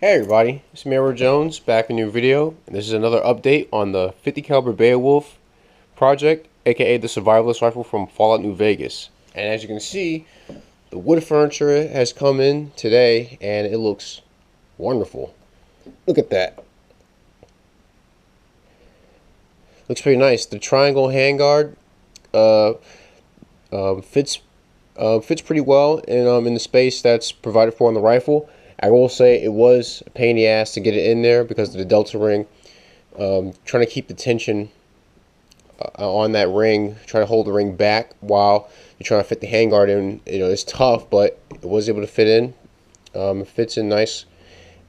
Hey everybody, it's Miro Jones back in a new video, and this is another update on the 50 caliber Beowulf project, aka the Survivalist rifle from Fallout New Vegas. And as you can see, the wood furniture has come in today, and it looks wonderful. Look at that. Looks pretty nice. The triangle handguard fits pretty well in the space that's provided for on the rifle. I will say it was a pain in the ass to get it in there because of the delta ring. Trying to keep the tension on that ring, trying to hold the ring back while you're trying to fit the handguard in. You know, it's tough, but it was able to fit in. It fits in nice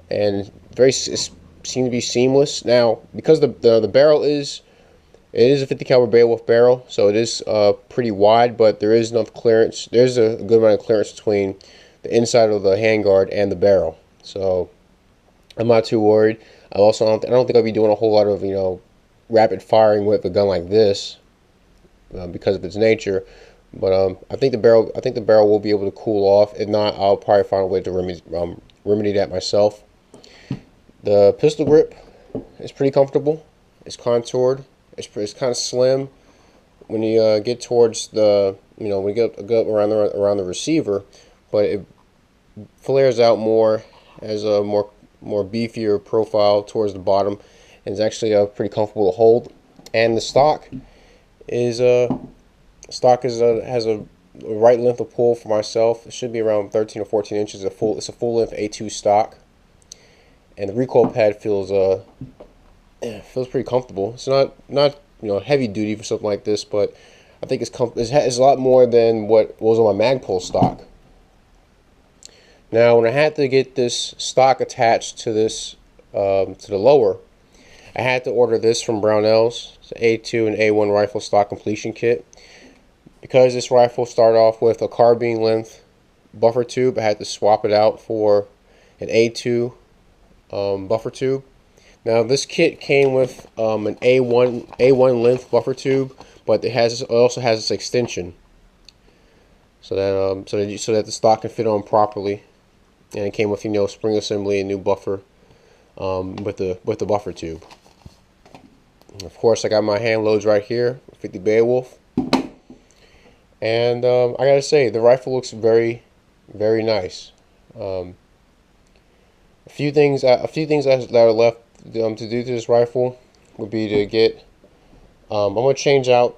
and it seemed to be seamless. Now, because the barrel is a 50 caliber Beowulf barrel, so it is pretty wide, but there is enough clearance. There's a good amount of clearance between the inside of the handguard and the barrel, so I'm not too worried. I don't think I'll be doing a whole lot of rapid firing with a gun like this because of its nature. But I think the barrel will be able to cool off. If not, I'll probably find a way to remedy that myself. The pistol grip is pretty comfortable. It's contoured. It's kind of slim when you get towards the when you get around the receiver, but it flares out more as a more beefier profile towards the bottom, and it's actually pretty comfortable to hold. And the stock has a right length of pull for myself. It should be around 13 or 14 inches. It's a full length A2 stock, and the recoil pad feels pretty comfortable. It's not heavy duty for something like this, but I think it's a lot more than what was on my Magpul stock. Now, when I had to get this stock attached to this to the lower, I had to order this from Brownells. It's an A2 and A1 rifle stock completion kit. Because this rifle started off with a carbine length buffer tube, I had to swap it out for an A2 buffer tube. Now, this kit came with an A1 length buffer tube, but it also has this extension so that the stock can fit on properly. And it came with spring assembly and new buffer with the buffer tube. And of course, I got my hand loads right here, 50 Beowulf. And I gotta say, the rifle looks very, very nice. A few things that are left to do to this rifle would be to get. I'm gonna change out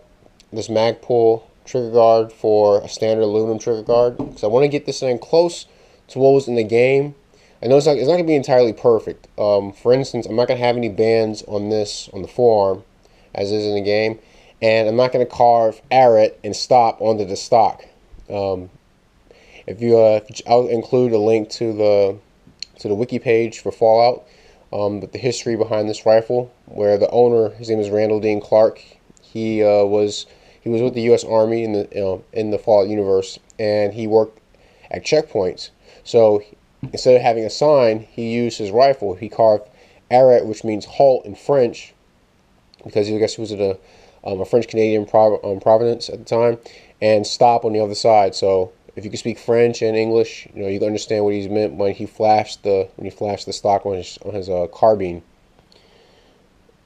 this Magpul trigger guard for a standard aluminum trigger guard because I want to get this thing close to what was in the game. I know it's not gonna be entirely perfect. For instance, I'm not gonna have any bands on the forearm as is in the game, and I'm not gonna carve arret and stop onto the stock. I'll include a link to the wiki page for Fallout, with the history behind this rifle, where the owner, his name is Randall Dean Clark. He was with the U.S. Army in the Fallout universe, and he worked at checkpoints. So instead of having a sign, he used his rifle. He carved arret, which means halt in French, because I guess he was at a French-Canadian province at the time, and stop on the other side. So if you can speak French and English, you can understand what he's meant when he flashed the stock on his carbine.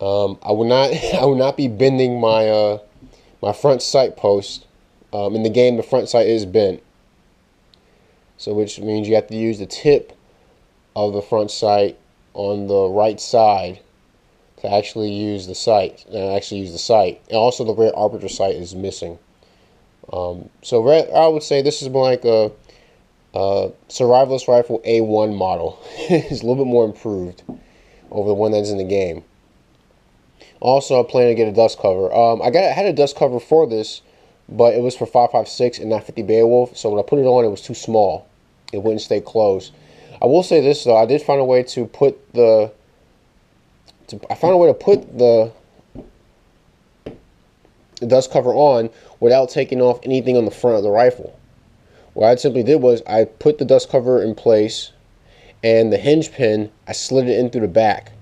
I would not be bending my my front sight post. In the game, the front sight is bent, so which means you have to use the tip of the front sight on the right side to actually use the sight. And also the rear arbiter sight is missing. So I would say this is more like a Survivalist rifle A1 model. It's a little bit more improved over the one that's in the game. Also, I plan to get a dust cover. I had a dust cover for this, but it was for 5.56 and not 50 Beowulf. So when I put it on, it was too small. It wouldn't stay closed. I will say this though: I did find a way to put the dust cover on without taking off anything on the front of the rifle. What I simply did was I put the dust cover in place, and the hinge pin, I slid it in through the back,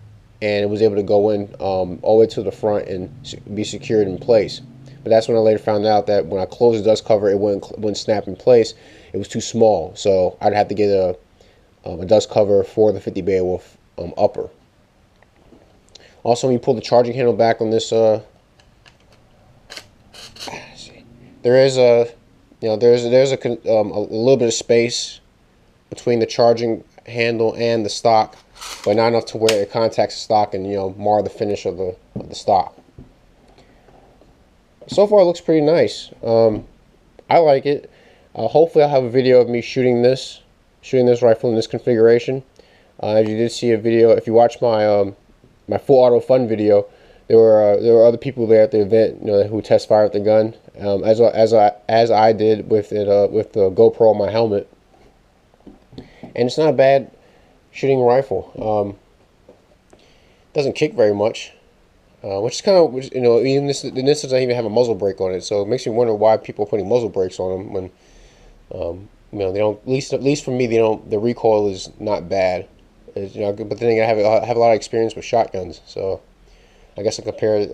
and it was able to go in all the way to the front and be secured in place. But that's when I later found out that when I closed the dust cover, it wouldn't snap in place. It was too small, so I'd have to get a dust cover for the 50 Beowulf upper. Also, when you pull the charging handle back on this, there is a, there's a little bit of space between the charging handle and the stock, but not enough to where it contacts the stock and mar the finish of the stock. So far, it looks pretty nice. I like it. Hopefully, I'll have a video of me shooting this rifle in this configuration. As you did see a video, if you watch my my full auto fun video, there were other people there at the event, who test fired the gun, as I did with it with the GoPro on my helmet, and it's not a bad shooting rifle. Doesn't kick very much, which is kind of, even this doesn't even have a muzzle brake on it, so it makes me wonder why people are putting muzzle brakes on them when they don't. At least for me, they don't. The recoil is not bad. But then again, I have a lot of experience with shotguns, so I guess I would compare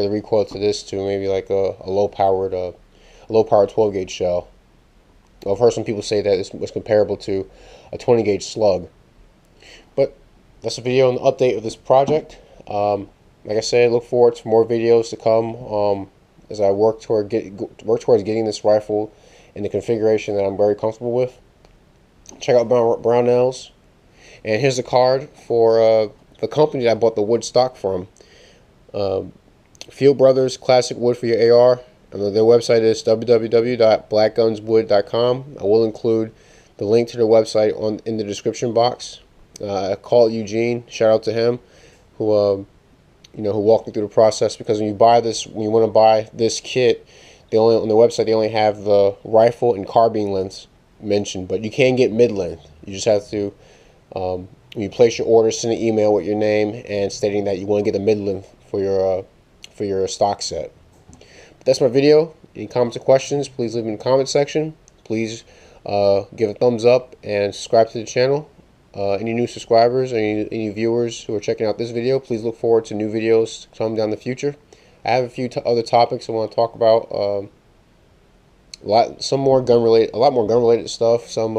the recoil to this to maybe like a low powered 12 gauge shell. I've heard some people say that this was comparable to a 20 gauge slug. But that's a video on the update of this project. Like I said, look forward to more videos to come as I work towards getting this rifle in the configuration that I'm very comfortable with. Check out Brownells. And here's a card for the company that I bought the wood stock from. Field Brothers Classic Wood for your AR. Their website is www.blackgunswood.com. I will include the link to their website in the description box. I called Eugene. Shout out to him, who walked me through the process. Because when you want to buy this kit, on the website they only have the rifle and carbine lengths mentioned, but you can get mid length. You just have to. When you place your order, send an email with your name and stating that you want to get the mid length for your stock set. But that's my video. Any comments or questions, please leave them in the comment section. Please give a thumbs up and subscribe to the channel. Any new subscribers or any viewers who are checking out this video, please look forward to new videos coming down the future. I have a few other topics I want to talk about. A lot more gun related stuff. Some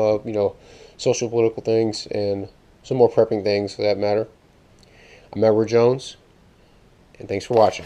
social political things, and some more prepping things for that matter. I'm Edward Jones, and thanks for watching.